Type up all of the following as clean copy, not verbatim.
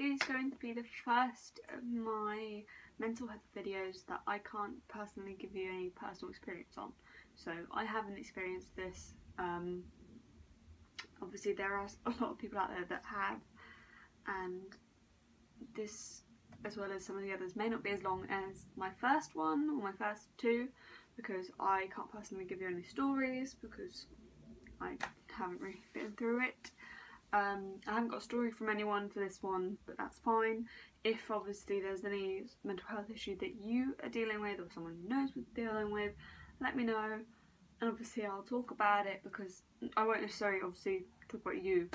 is going to be the first of my mental health videos that I can't personally give you any personal experience on. So I haven't experienced this. Obviously there are a lot of people out there that have, and this, as well as some of the others, may not be as long as my first one or my first two, because I can't personally give you any stories because I haven't really been through it. I haven't got a story from anyone for this one, but that's fine. If obviously there's any mental health issue that you are dealing with, or someone who knows what you're dealing with, let me know, and obviously I'll talk about it, because I won't necessarily obviously talk about you,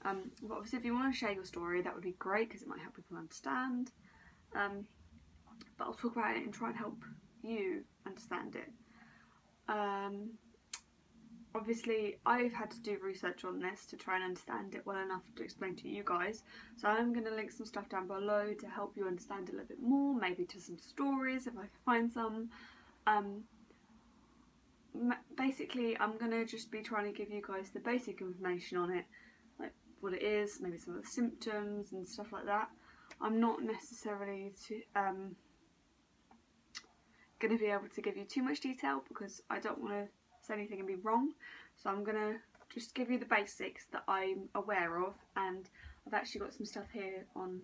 but obviously if you want to share your story, that would be great, because it might help people understand. But I'll talk about it and try and help you understand it. Obviously I've had to do research on this to try and understand it well enough to explain to you guys, so I'm going to link some stuff down below to help you understand it a little bit more, maybe to some stories if I can find some. Basically I'm going to just be trying to give you guys the basic information on it, like what it is, maybe some of the symptoms and stuff like that. I'm not necessarily going to be able to give you too much detail, because I don't want to say anything and be wrong, so I'm going to just give you the basics that I'm aware of, and I've actually got some stuff here on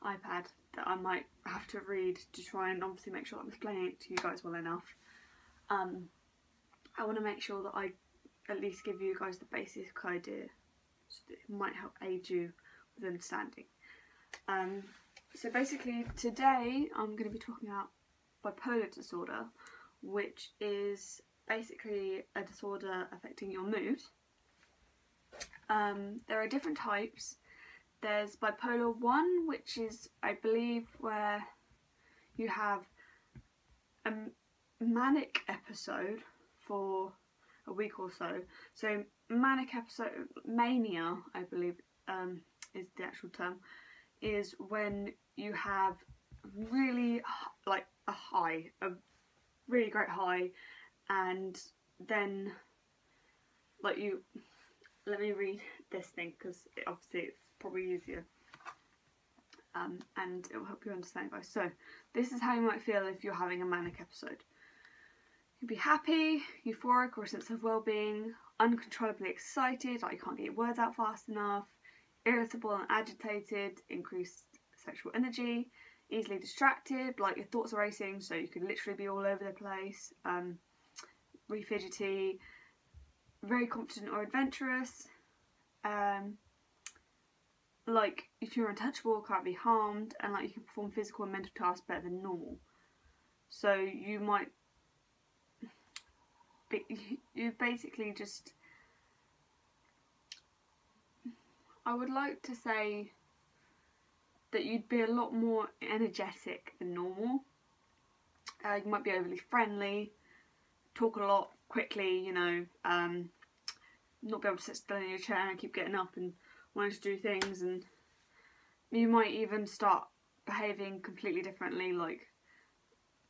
iPad that I might have to read to try and obviously make sure I'm explaining it to you guys well enough. I want to make sure that I at least give you guys the basic idea, so that it might help aid you with understanding. So basically today I'm going to be talking about bipolar disorder, which is basically a disorder affecting your mood. There are different types. There's bipolar 1, which is, I believe, where you have a manic episode for a week or so. So manic episode, mania, I believe is the actual term, is when you have really like a really great high, and then like let me read this thing, because obviously it's probably easier, and it will help you understand, guys. So this is how you might feel if you're having a manic episode. You'd be happy, euphoric, or a sense of well-being, uncontrollably excited, like you can't get your words out fast enough, irritable and agitated, increased sexual energy, easily distracted, like your thoughts are racing, so you could literally be all over the place, really fidgety, very confident or adventurous, like if you're untouchable, can't be harmed, and like you can perform physical and mental tasks better than normal. So you might be, you basically just, I would like to say that you'd be a lot more energetic than normal. You might be overly friendly, talk a lot quickly, you know, not be able to sit still in your chair and keep getting up and wanting to do things, and you might even start behaving completely differently, like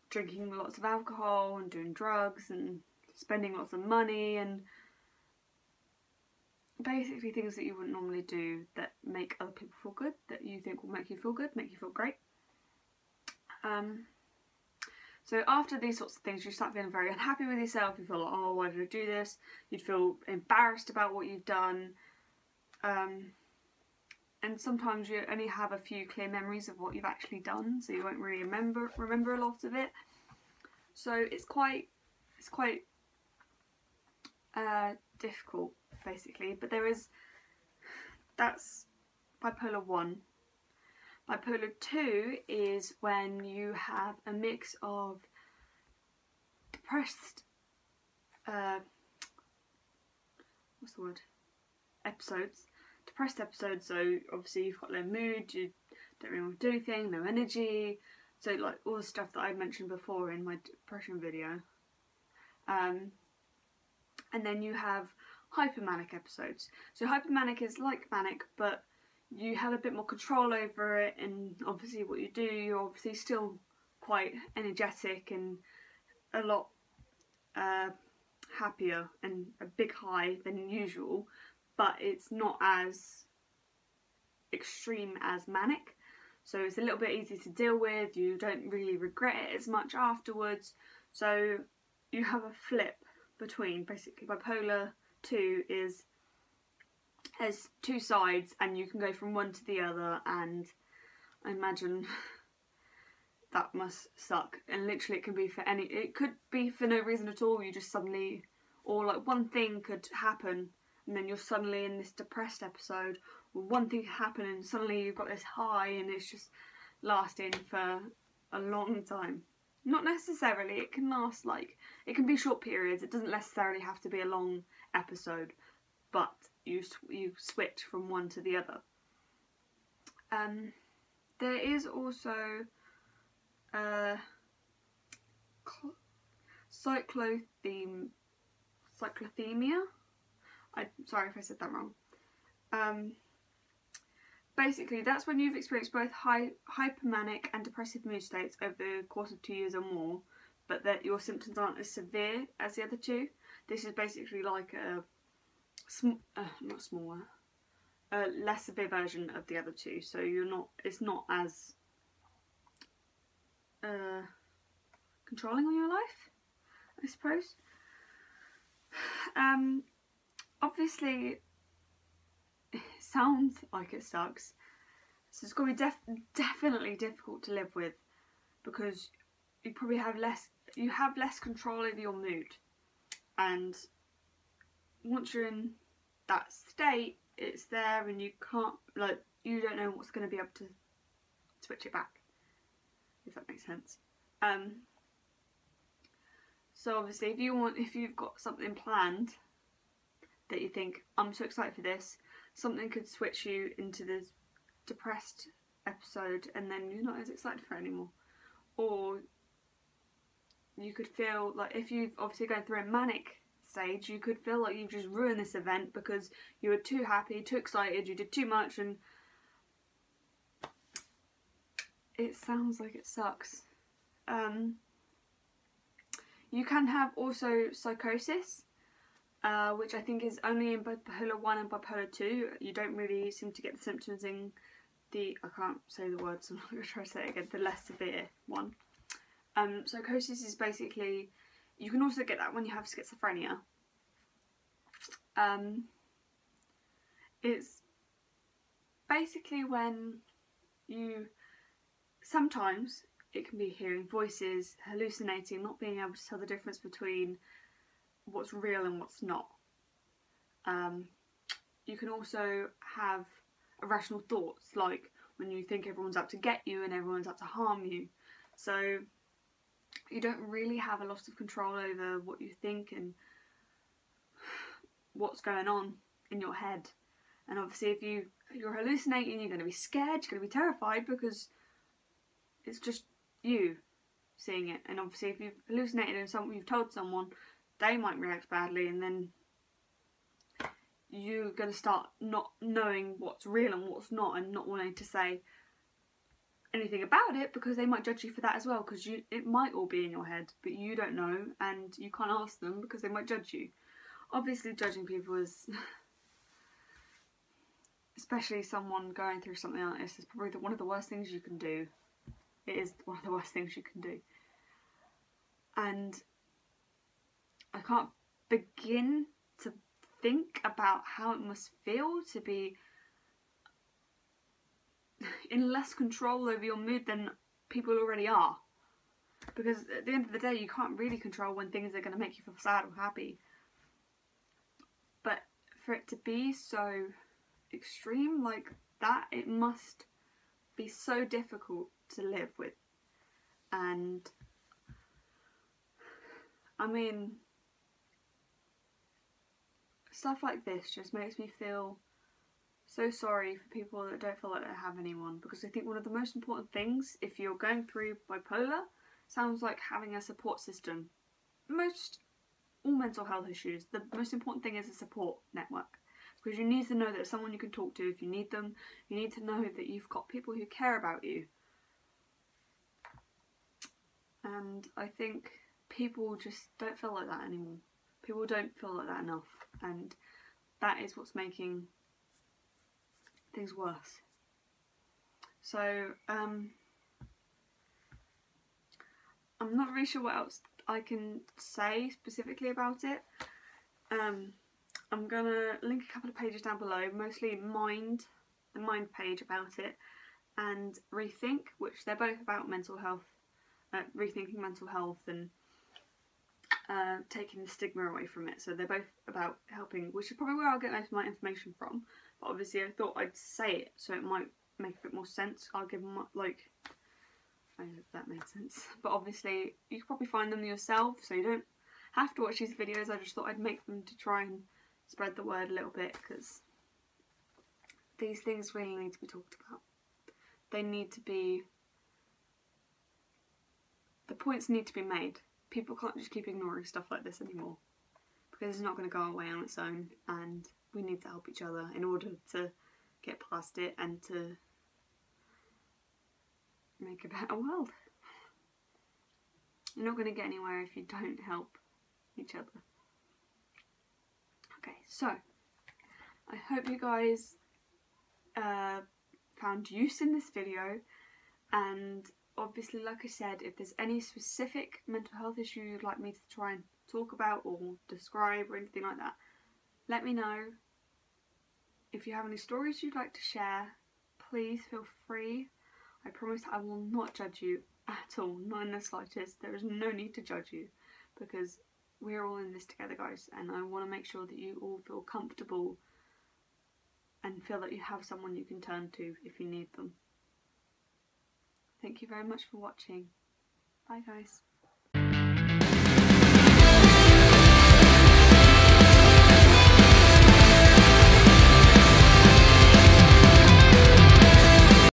drinking lots of alcohol and doing drugs and spending lots of money, and basically things that you wouldn't normally do that make other people feel good, that you think will make you feel good, make you feel great. So after these sorts of things, you start feeling very unhappy with yourself. You feel like, oh, why did I do this? You'd feel embarrassed about what you've done. And sometimes you only have a few clear memories of what you've actually done, so you won't really remember a lot of it. So it's quite difficult, basically. But that's bipolar 1. Bipolar 2 is when you have a mix of depressed, depressed episodes, so obviously you've got low mood, you don't really want to do anything, no energy, so like all the stuff that I mentioned before in my depression video. And then you have hypomanic episodes. So hypomanic is like manic, but you have a bit more control over it, and obviously what you do, you're obviously still quite energetic and a lot happier and a big high than usual, but it's not as extreme as manic, so it's a little bit easier to deal with. You don't really regret it as much afterwards. So you have a flip between, basically bipolar 2 has two sides, and you can go from one to the other, and I imagine that must suck. And literally it could be for no reason at all. You just suddenly, or like one thing could happen and then you're suddenly in this depressed episode, or one thing happen and suddenly you've got this high, and it's just lasting for a long time. Not necessarily, it can last it can be short periods. It doesn't necessarily have to be a long episode, but you switch from one to the other. There is also cyclothemia. I'm sorry if I said that wrong. Basically, that's when you've experienced both hypomanic and depressive mood states over the course of 2 years or more, but that your symptoms aren't as severe as the other two. This is basically like a less severe version of the other two. So it's not as controlling on your life, I suppose. Obviously, it sounds like it sucks, so it's going to be definitely difficult to live with, because you probably have less control over your mood, and once you're in that state, it's there, and you can't, you don't know what's going to be able to switch it back, if that makes sense. So obviously, if you've got something planned that you think, I'm so excited for this, something could switch you into this depressed episode, and then you're not as excited for it anymore. Or you could feel like, if you've obviously going through a manic stage, you could feel like you've just ruined this event because you were too happy, too excited, you did too much, and it sounds like it sucks. You can have also psychosis, which I think is only in bipolar 1 and bipolar 2. You don't really seem to get the symptoms in I can't say the words, so I'm not going to try to say it again, the less severe one. Psychosis is basically, you can also get that when you have schizophrenia. It's basically when sometimes it can be hearing voices, hallucinating, not being able to tell the difference between what's real and what's not. You can also have irrational thoughts, like when you think everyone's out to get you and everyone's out to harm you. So you don't really have a lot of control over what you think and what's going on in your head. And obviously, if you're hallucinating, you're going to be scared, you're going to be terrified, because it's just you seeing it. And obviously, if you've hallucinated and you've told someone, they might react badly, and then you're going to start not knowing what's real and what's not, and not wanting to say anything about it, because they might judge you for that as well, because it might all be in your head, but you don't know, and you can't ask them because they might judge you. Obviously, judging people is, especially someone going through something like this, is probably one of the worst things you can do. It is one of the worst things you can do. And I can't begin to think about how it must feel to be in less control over your mood than people already are. Because at the end of the day, you can't really control when things are going to make you feel sad or happy. But for it to be so extreme like that, it must be so difficult to live with. And I mean, stuff like this just makes me feel so sorry for people that don't feel like they have anyone, because I think one of the most important things, if you're going through bipolar, sounds like having a support system. All mental health issues, the most important thing is a support network, because you need to know that there's someone you can talk to if you need them. You need to know that you've got people who care about you. And I think people just don't feel like that anymore. People don't feel like that enough, and that is what's making things worse. So I'm not really sure what else I can say specifically about it. I'm gonna link a couple of pages down below, mostly the Mind page about it, and Rethink, which they're both about mental health, rethinking mental health and taking the stigma away from it. So they're both about helping, which is probably where I'll get most of my information from. But obviously I thought I'd say it so it might make a bit more sense. I'll give them, like, I hope that made sense. But obviously you can probably find them yourself, so you don't have to watch these videos. I just thought I'd make them to try and spread the word a little bit, because these things really need to be talked about. They need to be, the points need to be made. People can't just keep ignoring stuff like this anymore, because it's not going to go away on its own, and we need to help each other in order to get past it and to make a better world. You're not going to get anywhere if you don't help each other. Okay, so I hope you guys found use in this video, and obviously, like I said, if there's any specific mental health issue you'd like me to try and talk about or describe or anything like that, let me know. If you have any stories you'd like to share, please feel free. I promise I will not judge you at all, not in the slightest. There is no need to judge you, because we're all in this together, guys, and I want to make sure that you all feel comfortable and feel that you have someone you can turn to if you need them. Thank you very much for watching. Bye, guys.